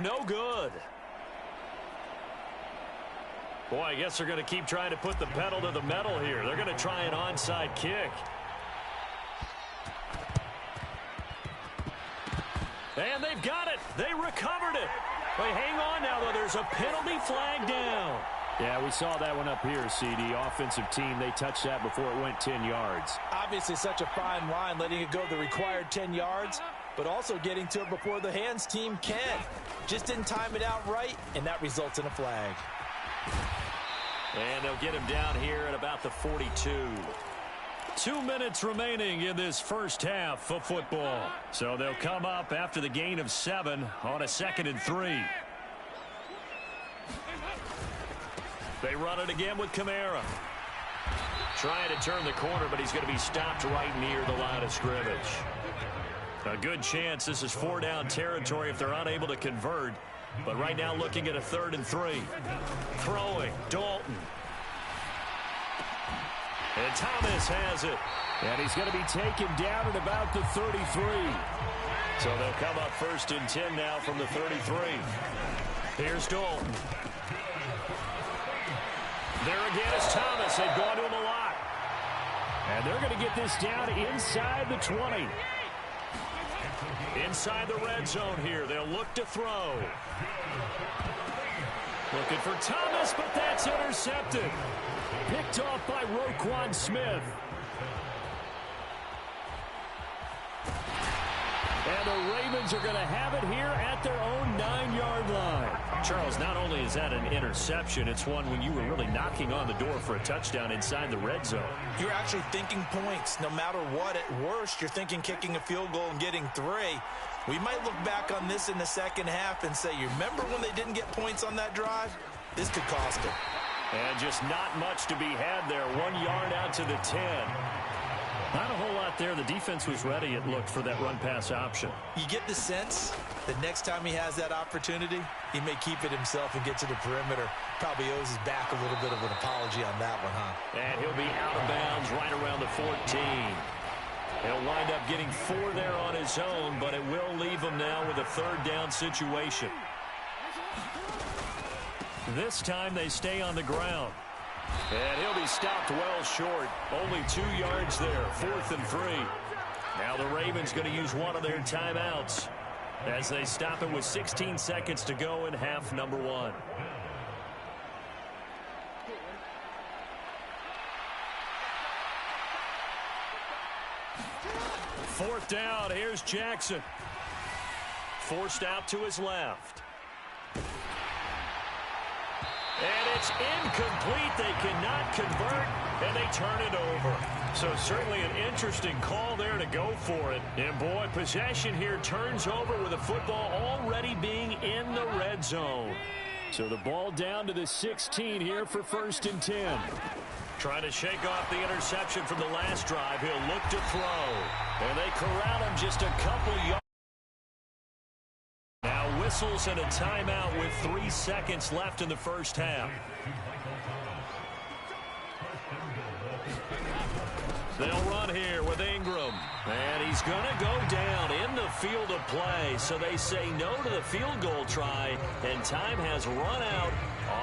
No good. Boy, I guess they're going to keep trying to put the pedal to the metal here. They're going to try an onside kick. And they've got it. They recovered it. Wait, hang on now, though. There's a penalty flag down. Yeah, we saw that one up here, CD. Offensive team, they touched that before it went 10 yards. Obviously such a fine line, letting it go the required 10 yards, but also getting to it before the hands team can. Just didn't time it out right, and that results in a flag. And they'll get him down here at about the 42. 2 minutes remaining in this first half of football. So they'll come up after the gain of 7 on a 2nd and 3. They run it again with Kamara. Trying to turn the corner, but he's going to be stopped right near the line of scrimmage. A good chance this is 4-down territory if they're unable to convert. But right now looking at a 3rd and 3. Throwing, Dalton. And Thomas has it. And he's going to be taken down at about the 33. So they'll come up 1st and 10 now from the 33. Here's Dalton. There again is Thomas. They've gone to him a lot. And they're going to get this down inside the 20. Inside the red zone here. They'll look to throw. Looking for Thomas, but that's intercepted. Picked off by Roquan Smith. And the Ravens are going to have it here at their own 9-yard line. Charles, not only is that an interception, it's one when you were really knocking on the door for a touchdown inside the red zone. You're actually thinking points. No matter what, at worst, you're thinking kicking a field goal and getting 3. We might look back on this in the second half and say, you remember when they didn't get points on that drive? This could cost them. And just not much to be had there. 1 yard out to the 10. Not a whole lot there. The defense was ready, it looked, for that run-pass option. You get the sense that next time he has that opportunity, he may keep it himself and get to the perimeter. Probably owes his back a little bit of an apology on that one, huh? And he'll be out of bounds right around the 14. He'll wind up getting 4 there on his own, but it will leave him now with a 3rd down situation. This time they stay on the ground. And he'll be stopped well short. Only 2 yards there. 4th and 3. Now the Ravens going to use one of their timeouts as they stop it with 16 seconds to go in half number 1. Fourth down. Here's Jackson. Forced out to his left. And it's incomplete. They cannot convert, and they turn it over. So certainly an interesting call there to go for it. And, boy, possession here turns over with the football already being in the red zone. So the ball down to the 16 here for 1st and 10. Trying to shake off the interception from the last drive. He'll look to throw. And they corral him just a couple yards. Now whistles and a timeout with 3 seconds left in the first half. They'll run here with Ingram. And he's going to go down in the field of play. So they say no to the field goal try. And time has run out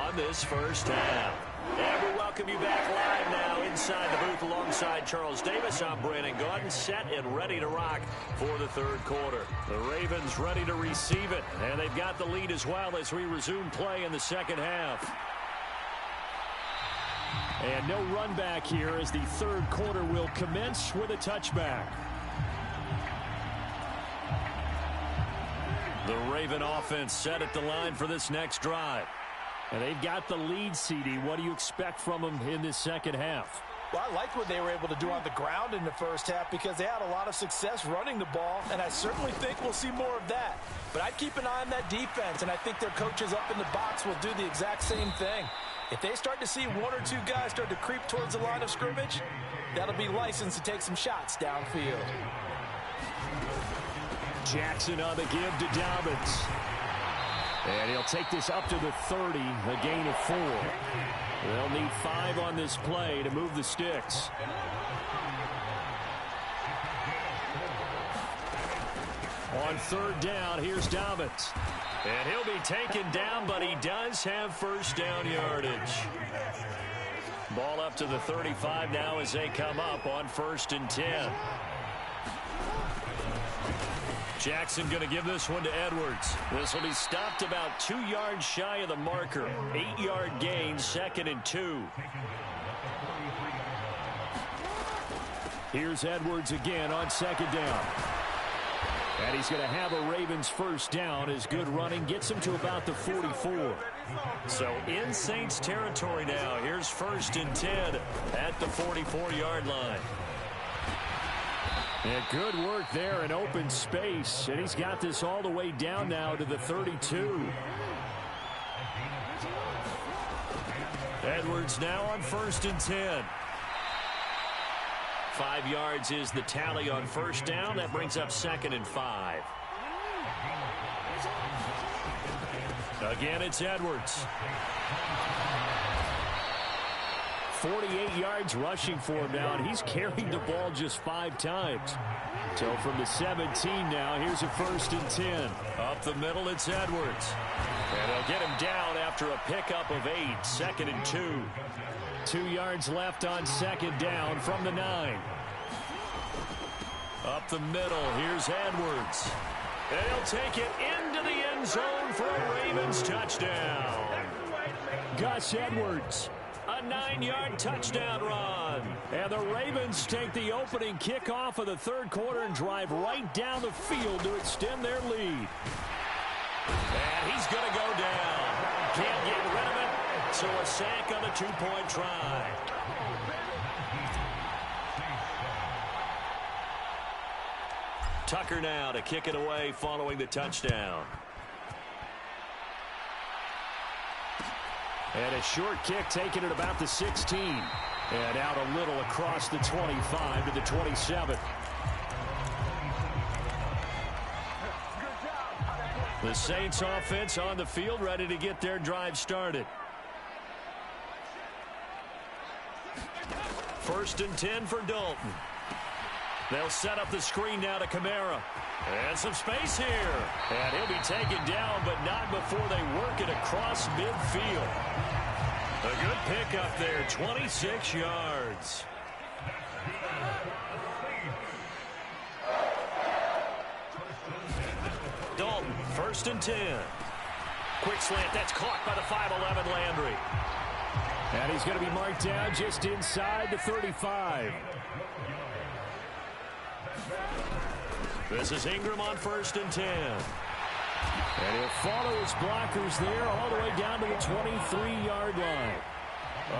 on this first half. And we welcome you back live now inside the booth alongside Charles Davis. I'm Brandon Gaudin, set and ready to rock for the 3rd quarter. The Ravens ready to receive it, and they've got the lead as well as we resume play in the second half. And no run back here as the 3rd quarter will commence with a touchback. The Raven offense set at the line for this next drive. And they've got the lead, CD. What do you expect from them in this second half? Well, I like what they were able to do on the ground in the first half because they had a lot of success running the ball, and I certainly think we'll see more of that. But I'd keep an eye on that defense, and I think their coaches up in the box will do the exact same thing. If they start to see 1 or 2 guys start to creep towards the line of scrimmage, that'll be licensed to take some shots downfield. Jackson on the give to Dobbins. And he'll take this up to the 30, a gain of 4. They'll need 5 on this play to move the sticks. On 3rd down, here's Dobbins. And he'll be taken down, but he does have first down yardage. Ball up to the 35 now as they come up on 1st and 10. Jackson going to give this one to Edwards. This will be stopped about 2 yards shy of the marker. 8-yard gain, 2nd and 2. Here's Edwards again on 2nd down. And he's going to have a Ravens first down as good running gets him to about the 44. So in Saints territory now. Here's 1st and 10 at the 44-yard line. And good work there in open space. And he's got this all the way down now to the 32. Edwards now on 1st and 10. 5 yards is the tally on first down. That brings up 2nd and 5. Again, it's Edwards. 48 yards rushing for him now, and he's carried the ball just 5 times. So from the 17 now, here's a 1st and 10. Up the middle, it's Edwards. And they'll get him down after a pickup of 8, 2nd and 2. 2 yards left on 2nd down from the 9. Up the middle, here's Edwards. And he'll take it into the end zone for a Ravens touchdown. Gus Edwards. A 9-yard touchdown run. And the Ravens take the opening kickoff of the 3rd quarter and drive right down the field to extend their lead. And he's going to go down. Can't get rid of it. So a sack on the 2-point try. Tucker now to kick it away following the touchdown. And a short kick taken at about the 16. And out a little across the 25 to the 27. The Saints offense on the field ready to get their drive started. 1st and 10 for Dalton. They'll set up the screen now to Kamara. And some space here. And he'll be taken down, but not before they work it across midfield. A good pickup there, 26 yards. Dalton, 1st and 10. Quick slant, that's caught by the 5'11" Landry. And he's going to be marked down just inside the 35. This is Ingram on 1st and 10. And he'll follow his blockers there all the way down to the 23-yard line.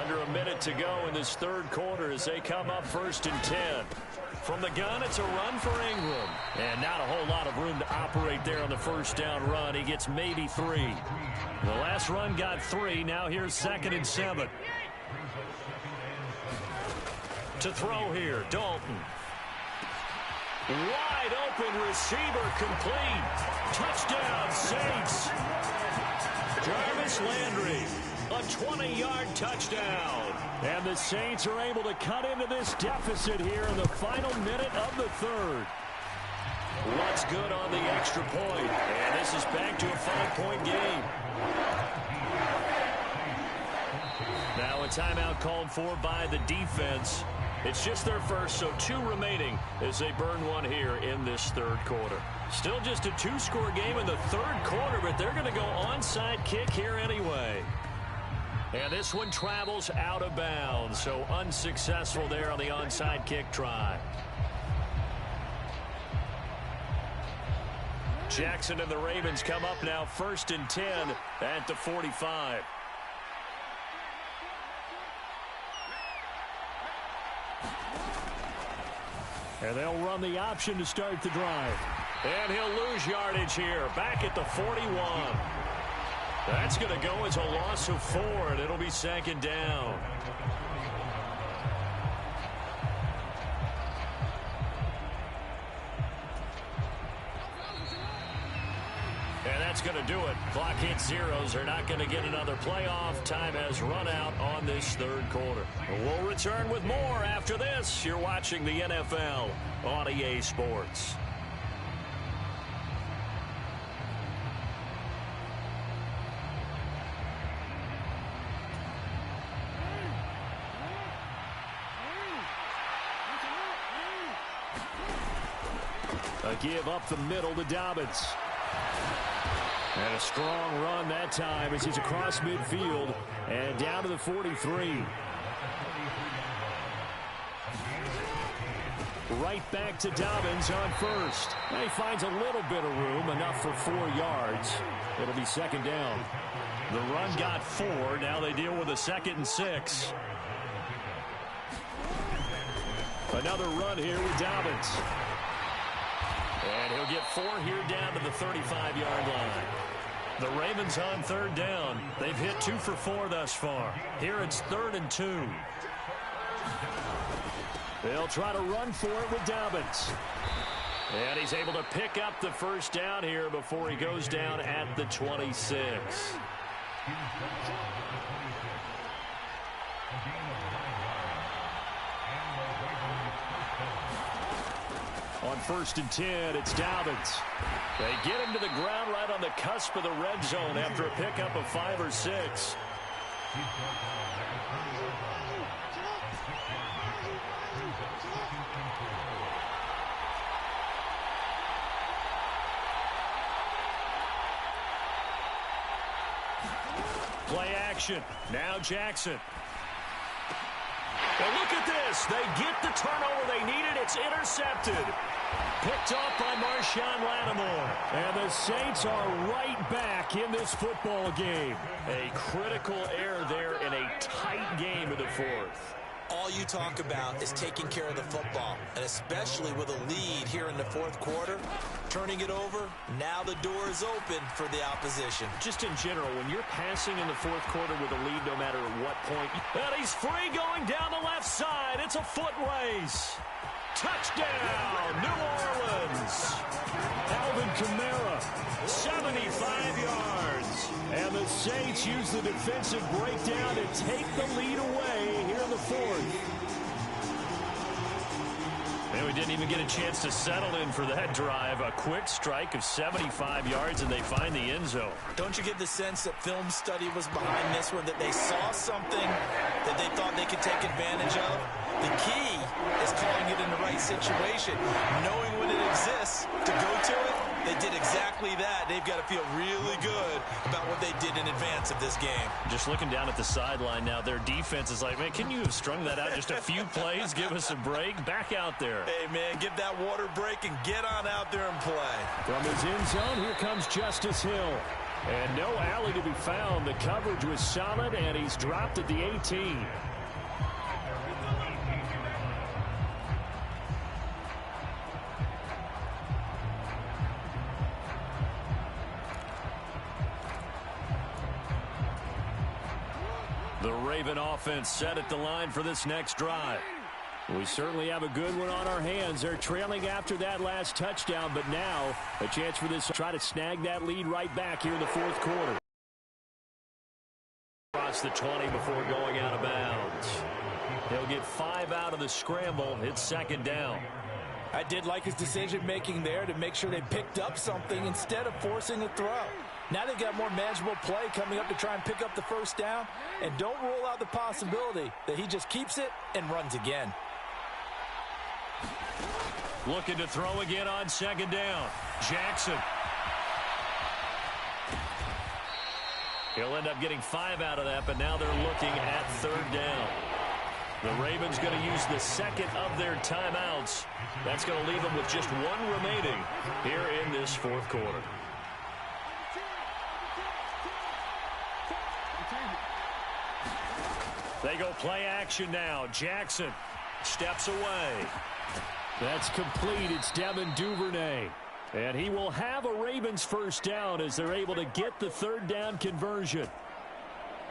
Under a minute to go in this 3rd quarter as they come up 1st and 10. From the gun, it's a run for Ingram. And not a whole lot of room to operate there on the 1st down run. He gets maybe 3. The last run got 3. Now here's 2nd and 7. To throw here, Dalton. Wide open receiver complete. Touchdown, Saints. Jarvis Landry, a 20-yard touchdown. And the Saints are able to cut into this deficit here in the final minute of the 3rd. What's good on the extra point? And this is back to a 5-point game. Now a timeout called for by the defense. It's just their first, so 2 remaining as they burn one here in this 3rd quarter. Still just a 2-score game in the 3rd quarter, but they're going to go onside kick here anyway. And this one travels out of bounds, so unsuccessful there on the onside kick try. Jackson and the Ravens come up now 1st and 10 at the 45. And they'll run the option to start the drive. And he'll lose yardage here, back at the 41. That's going to go as a loss of 4, and it'll be 2nd down. And that's going to do it. Clock hits zeros. They're not going to get another playoff. Time has run out on this 3rd quarter. We'll return with more after this. You're watching the NFL on EA Sports. A give up the middle to Dobbins. And a strong run that time as he's across midfield and down to the 43. Right back to Dobbins on first. And he finds a little bit of room, enough for 4 yards. It'll be second down. The run got 4. Now they deal with a 2nd and 6. Another run here with Dobbins. And he'll get 4 here down to the 35-yard line. The Ravens on 3rd down. They've hit 2 for 4 thus far. Here it's 3rd and 2. They'll try to run for it with Dobbins. And he's able to pick up the first down here before he goes down at the 26. On 1st and 10, it's Dobbins. They get him to the ground right on the cusp of the red zone after a pickup of 5 or 6. Play action. Now Jackson. Well, look at this. They get the turnover they needed. It's intercepted. Picked off by Marshawn Lattimore. And the Saints are right back in this football game. A critical error there in a tight game in the 4th. All you talk about is taking care of the football, and especially with a lead here in the 4th quarter, turning it over, now the door is open for the opposition. Just in general, when you're passing in the 4th quarter with a lead, no matter what point, and he's free going down the left side. It's a foot race. Touchdown, New Orleans. Alvin Kamara, 75 yards. And the Saints use the defensive breakdown to take the lead away here in the 4th. And we didn't even get a chance to settle in for that drive. A quick strike of 75 yards, and they find the end zone. Don't you get the sense that film study was behind this one, that they saw something that they thought they could take advantage of? The key is calling it in the right situation, knowing when it exists to go to it. They did exactly that. They've got to feel really good about what they did in advance of this game. Just looking down at the sideline now, their defense is like, man, can you have strung that out just a few plays? Give us a break. Back out there. Hey, man, give that water break and get on out there and play. From his end zone, here comes Justice Hill. And no alley to be found. The coverage was solid, and he's dropped at the 18. The Raven offense set at the line for this next drive. We certainly have a good one on our hands. They're trailing after that last touchdown, but now a chance for this to try to snag that lead right back here in the 4th quarter. Across the 20 before going out of bounds. He'll get 5 out of the scramble. It's 2nd down. I did like his decision-making there to make sure they picked up something instead of forcing a throw. Now they've got more manageable play coming up to try and pick up the first down. And don't rule out the possibility that he just keeps it and runs again. Looking to throw again on 2nd down. Jackson. He'll end up getting 5 out of that, but now they're looking at 3rd down. The Ravens going to use the 2nd of their timeouts. That's going to leave them with just 1 remaining here in this 4th quarter. They go play action now. Jackson steps away. That's complete. It's Devin Duvernay. And he will have a Ravens first down as they're able to get the 3rd down conversion.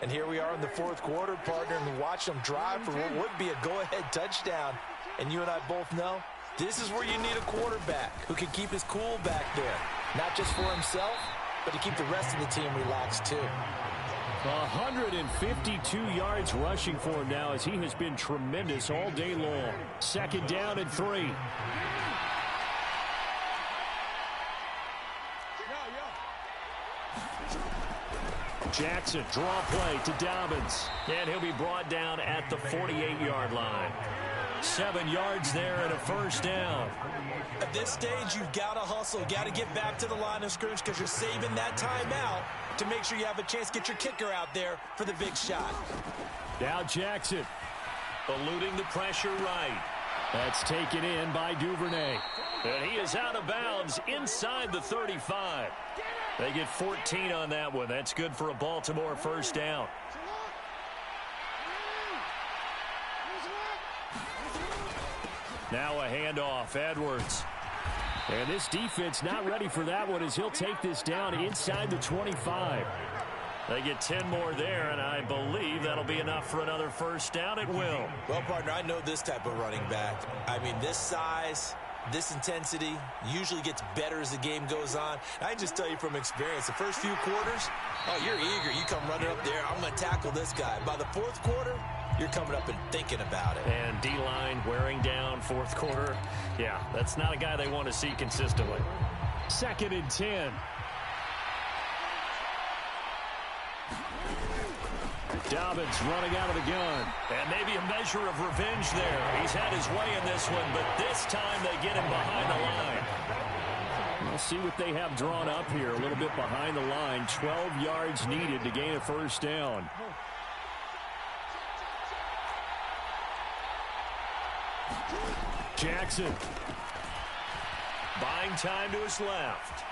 And here we are in the 4th quarter, partner, and watch them drive for what would be a go-ahead touchdown. And you and I both know this is where you need a quarterback who can keep his cool back there. Not just for himself, but to keep the rest of the team relaxed too. 152 yards rushing for him now as he has been tremendous all day long. 2nd down and 3. Jackson, draw play to Dobbins. And he'll be brought down at the 48-yard line. 7 yards there and a first down. At this stage, you've got to hustle. You've got to get back to the line of scrimmage because you're saving that timeout to make sure you have a chance to get your kicker out there for the big shot. Now Jackson. Eluding the pressure right. That's taken in by Duvernay. And he is out of bounds inside the 35. They get 14 on that one. That's good for a Baltimore first down. Now a handoff, Edwards. And this defense not ready for that one as he'll take this down inside the 25. They get 10 more there, and I believe that'll be enough for another first down. It will. Well, partner, I know this type of running back. I mean, this size, this intensity usually gets better as the game goes on. I can just tell you from experience, the first few quarters, oh, you're eager. You come running up there, I'm going to tackle this guy. By the fourth quarter, you're coming up and thinking about it. And D-line wearing down fourth quarter. Yeah, that's not a guy they want to see consistently. 2nd and 10. Dobbins running out of the gun. And maybe a measure of revenge there. He's had his way in this one, but this time they get him behind the line. We'll see what they have drawn up here. A little bit behind the line. 12 yards needed to gain a first down. Jackson. Buying time to his left.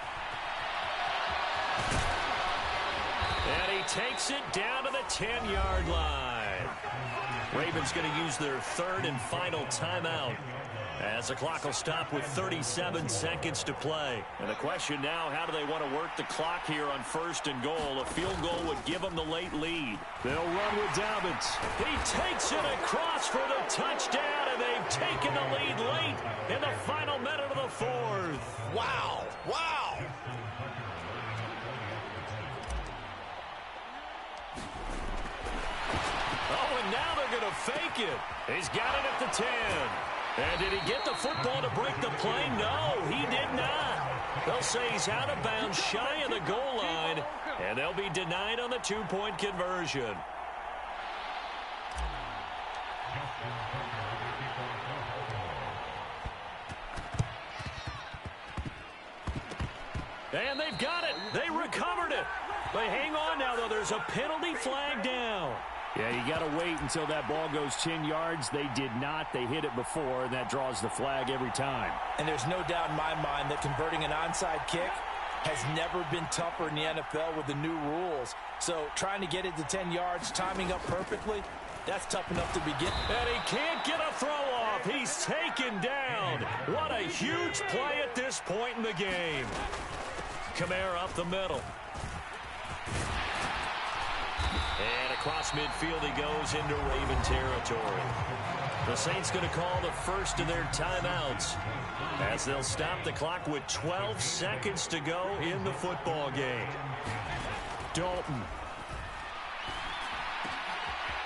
And he takes it down to the 10-yard line. Ravens going to use their 3rd and final timeout as the clock will stop with 37 seconds to play. And the question now, how do they want to work the clock here on 1st and goal? A field goal would give them the late lead. They'll run with Dobbins. He takes it across for the touchdown, and they've taken the lead late in the final minute of the 4th. Wow. Wow. Oh, and now they're going to fake it. He's got it at the 10. And did he get the football to break the play? No, he did not. They'll say he's out of bounds shy of the goal line, and they'll be denied on the 2-point conversion. And they've got it. They recovered it. They hang on now, though. There's a penalty flag down. Yeah, you got to wait until that ball goes 10 yards. They did not. They hit it before, and that draws the flag every time. And there's no doubt in my mind that converting an onside kick has never been tougher in the NFL with the new rules. So trying to get it to 10 yards, timing up perfectly, that's tough enough to begin. And he can't get a throw off. He's taken down. What a huge play at this point in the game. Kamara up the middle. And across midfield he goes into Raven territory. The Saints going to call the first of their timeouts as they'll stop the clock with 12 seconds to go in the football game. Dalton.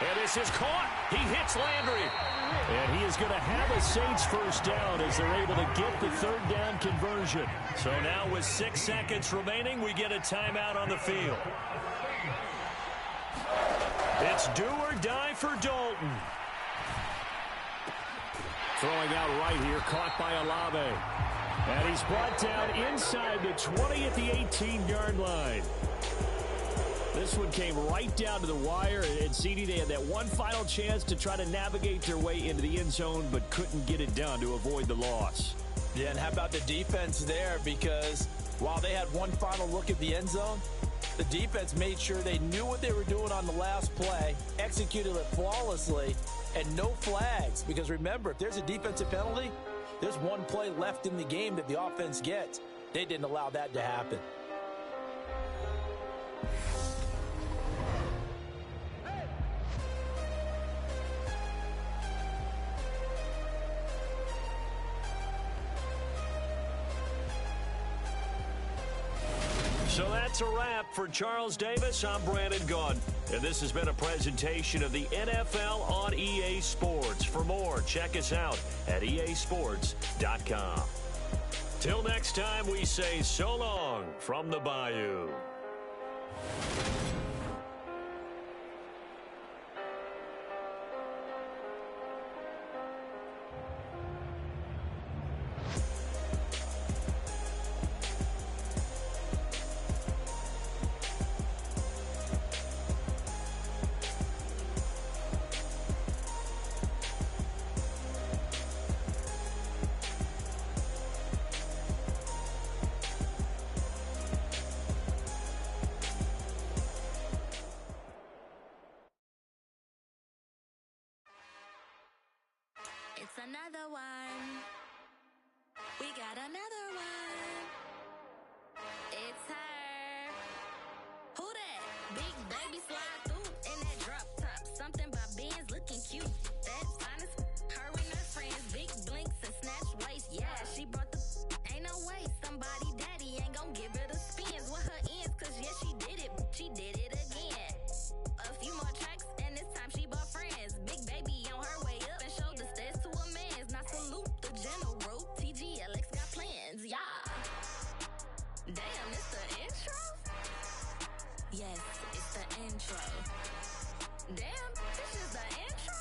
And this is caught. He hits Landry. And he is going to have a Saints first down as they're able to get the 3rd down conversion. So now with 6 seconds remaining, we get a timeout on the field. It's do or die for Dalton. Throwing out right here, caught by Olave. And he's brought down inside the 20 at the 18-yard line. This one came right down to the wire, and CD, they had that one final chance to try to navigate their way into the end zone, but couldn't get it done to avoid the loss. Yeah, and how about the defense there? Because while they had one final look at the end zone, the defense made sure they knew what they were doing on the last play, executed it flawlessly, and no flags. Because remember, if there's a defensive penalty, there's one play left in the game that the offense gets. They didn't allow that to happen. So that's a wrap for Charles Davis. I'm Brandon Gaudin, and this has been a presentation of the NFL on EA Sports. For more, check us out at easports.com. Till next time, we say so long from the Bayou. It's another one. We got another one. It's her. Who that? Big baby slide through in that drop top. Something by Benz looking cute. That's fine as her and her friends. Big blinks and snatch waist. Yeah, she brought the ain't no way. Somebody daddy ain't gon' give her the spins with her ends. Cause yeah, she did it. She did it again. A few more tracks and this time she bought friends. Big baby on her way up and showed the stairs to a man's. Now salute the general. TGLX got plans. Yeah. Damn, it's the intro? Yes, it's the intro. Damn, this is the intro?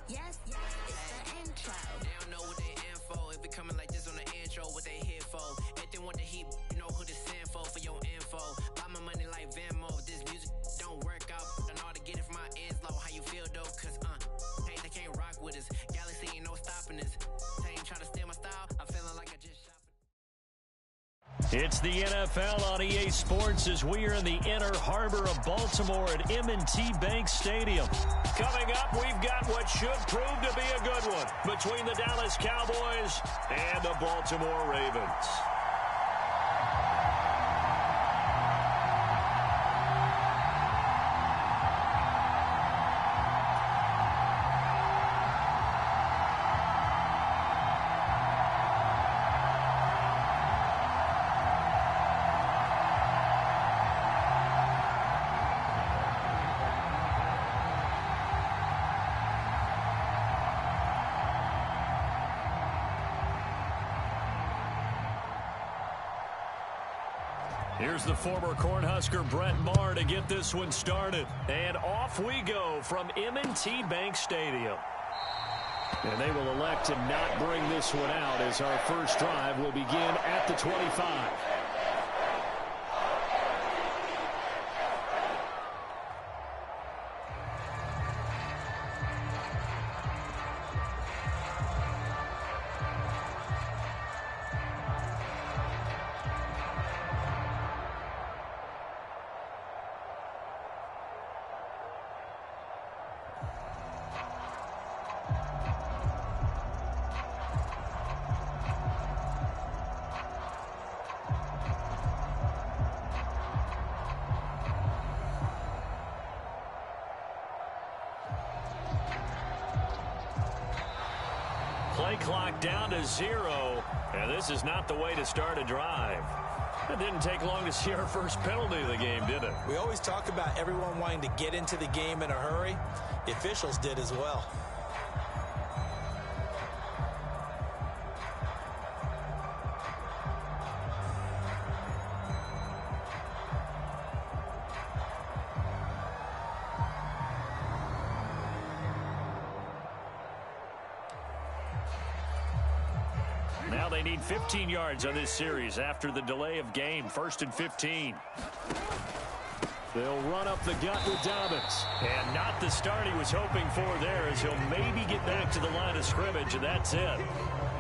Yes, it's the intro. They don't know what they in for. If it coming like this on the intro, what they here for? If they want the heat, you know who to send for your info. Buy my money like Venmo. If this music don't work out, I know how to get it from my ends low. How you feel though? Cause hey, they can't rock with us. Galaxy ain't no stopping us. They ain't trying to steal my style. I'm feeling like I just shot. It's the NFL on EA Sports as we are in the inner harbor of Baltimore at M&T Bank Stadium. Coming up, we've got what should prove to be a good one between the Dallas Cowboys and the Baltimore Ravens. Here's the former Cornhusker Brett Maher to get this one started. And off we go from M&T Bank Stadium. And they will elect to not bring this one out as our first drive will begin at the 25. Play clock down to 0, and this is not the way to start a drive. It didn't take long to see our first penalty of the game, did it? We always talk about everyone wanting to get into the game in a hurry. The officials did as well. Now they need 15 yards on this series after the delay of game. 1st and 15. They'll run up the gut with Dobbins. And not the start he was hoping for there, as he'll maybe get back to the line of scrimmage, and that's it.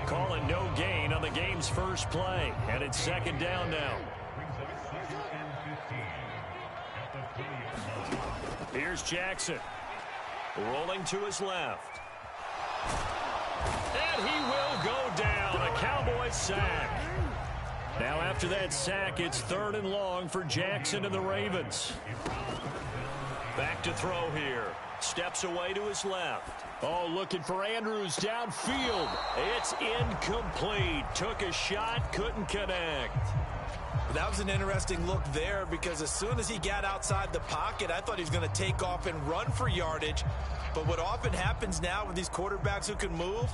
Calling no gain on the game's first play. And it's 2nd down now. Here's Jackson. Rolling to his left. And he will go down. A Cowboys sack. Now after that sack, it's 3rd and long for Jackson and the Ravens. Back to throw here. Steps away to his left. Oh, looking for Andrews downfield. It's incomplete. Took a shot, couldn't connect. That was an interesting look there because as soon as he got outside the pocket, I thought he was going to take off and run for yardage. But what often happens now with these quarterbacks who can move,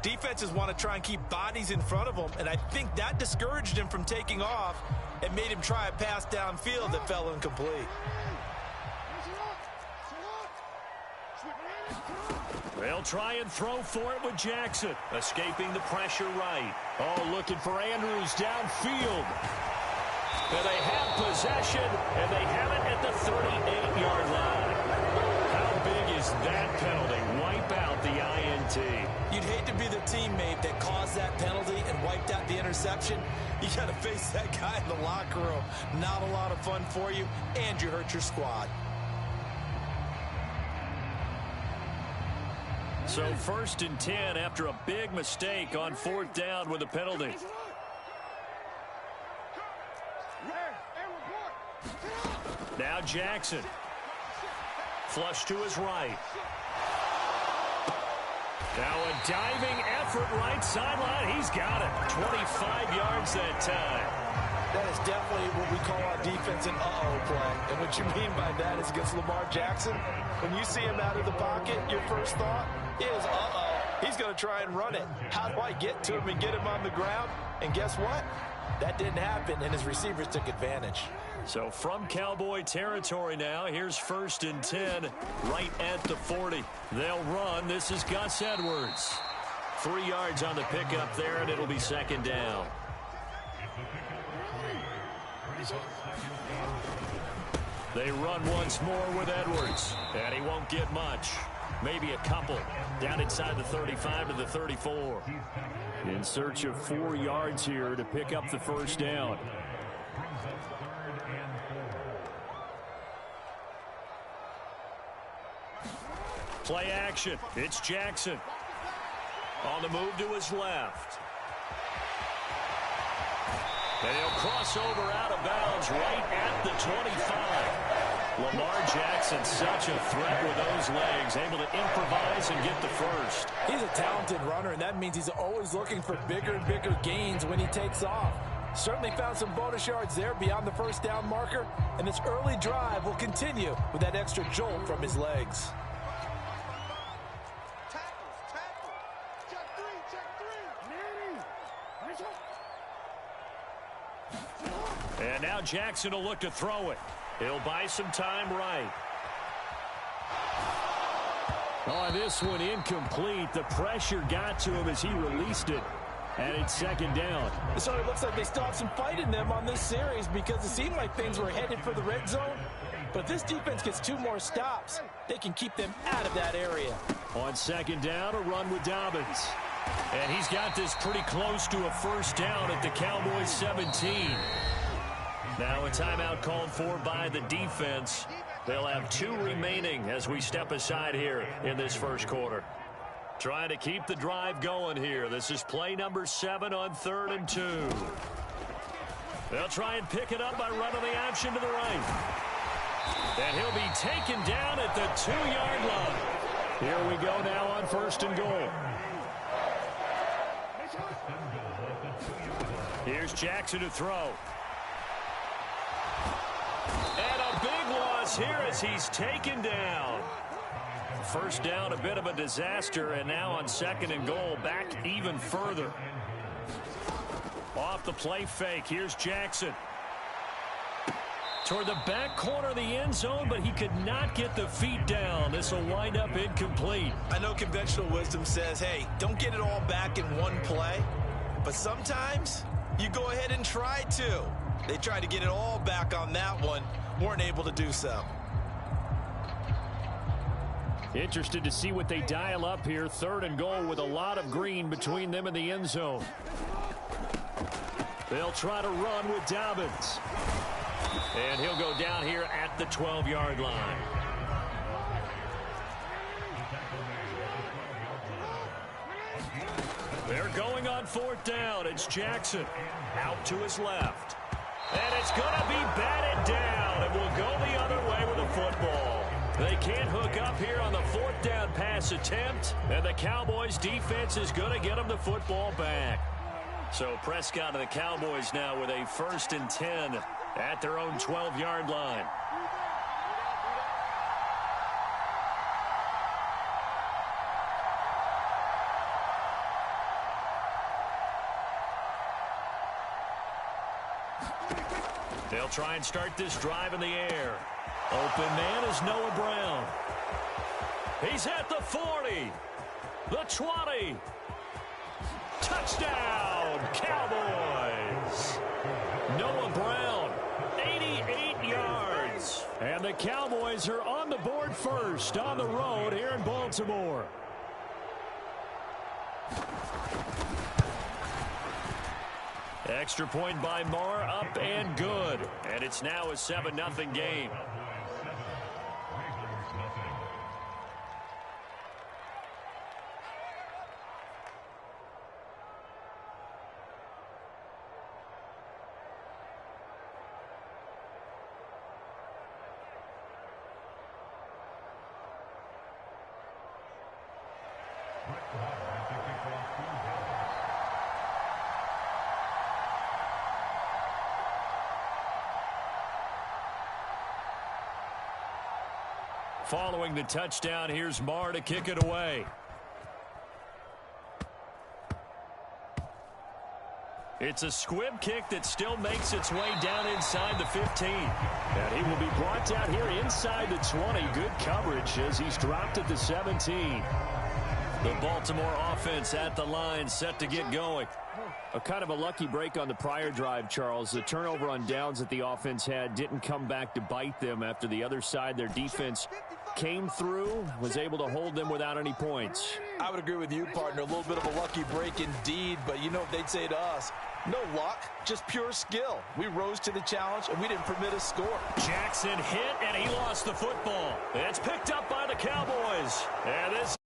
defenses want to try and keep bodies in front of them, and I think that discouraged him from taking off and made him try a pass downfield that fell incomplete. They'll try and throw for it with Jackson, escaping the pressure right. Oh, looking for Andrews downfield. And they have possession, and they have it at the 38-yard line. How big is that penalty? Wipe out the INT. You'd hate to be the teammate that caused that penalty and wiped out the interception. You got to face that guy in the locker room. Not a lot of fun for you, and you hurt your squad. So 1st and 10 after a big mistake on 4th down with a penalty. Now Jackson. Flush to his right. Now a diving effort right sideline. He's got it. 25 yards that time. That is definitely what we call on defense an uh-oh play. And what you mean by that is against Lamar Jackson, when you see him out of the pocket, your first thought is, uh-oh, he's going to try and run it. How do I get to him and get him on the ground? And guess what? That didn't happen, and his receivers took advantage. So from Cowboy territory now, here's 1st and 10 right at the 40. They'll run. This is Gus Edwards. 3 yards on the pickup there, and it'll be 2nd down. They run once more with Edwards, and he won't get much. Maybe a couple. Down inside the 35 to the 34. In search of 4 yards here to pick up the 1st down. Play action. It's Jackson. On the move to his left. And he'll cross over out of bounds right at the 25. Lamar Jackson, such a threat with those legs, able to improvise and get the first. He's a talented runner, and that means he's always looking for bigger and bigger gains when he takes off. Certainly found some bonus yards there beyond the 1st down marker, and this early drive will continue with that extra jolt from his legs. And now Jackson will look to throw it. He'll buy some time right. Oh, this one incomplete. The pressure got to him as he released it. And it's 2nd down. So it looks like they still have some fight in them on this series because it seemed like things were headed for the red zone. But if this defense gets 2 more stops, they can keep them out of that area. On 2nd down, a run with Dobbins. And he's got this pretty close to a 1st down at the Cowboys 17. Now a timeout called for by the defense. They'll have 2 remaining as we step aside here in this 1st quarter. Trying to keep the drive going here. This is play number 7 on 3rd and 2. They'll try and pick it up by running the option to the right. And he'll be taken down at the 2-yard line. Here we go now on 1st and goal. Here's Jackson to throw. And a big loss here as he's taken down. 1st down, a bit of a disaster, and now on 2nd and goal, back even further. Off the play fake, here's Jackson. Toward the back corner of the end zone, but he could not get the feet down. This will wind up incomplete. I know conventional wisdom says, hey, don't get it all back in one play. But sometimes you go ahead and try to. They tried to get it all back on that one, weren't able to do so. Interested to see what they dial up here. 3rd and goal with a lot of green between them and the end zone. They'll try to run with Dobbins. And he'll go down here at the 12-yard line. They're going on 4th down. It's Jackson out to his left. And it's going to be batted down. And will go the other way with the football. They can't hook up here on the 4th down pass attempt. And the Cowboys defense is going to get them the football back. So Prescott and the Cowboys now with a 1st and 10 at their own 12-yard line. They'll try and start this drive in the air. Open man is Noah Brown. He's at the 40, the 20. Touchdown, Cowboys. Noah Brown, 88 yards. And the Cowboys are on the board first on the road here in Baltimore. Extra point by Marr, up and good. And it's now a 7-0 game. Following the touchdown, here's Marr to kick it away. It's a squib kick that still makes its way down inside the 15. And he will be brought down here inside the 20. Good coverage as he's dropped at the 17. The Baltimore offense at the line, set to get going. A kind of a lucky break on the prior drive, Charles. The turnover on downs that the offense had didn't come back to bite them after the other side. Their defense came through, was able to hold them without any points. I would agree with you, partner. A little bit of a lucky break indeed, but you know what they'd say to us? No luck, just pure skill. We rose to the challenge, and we didn't permit a score. Jackson hit, and he lost the football. It's picked up by the Cowboys. And this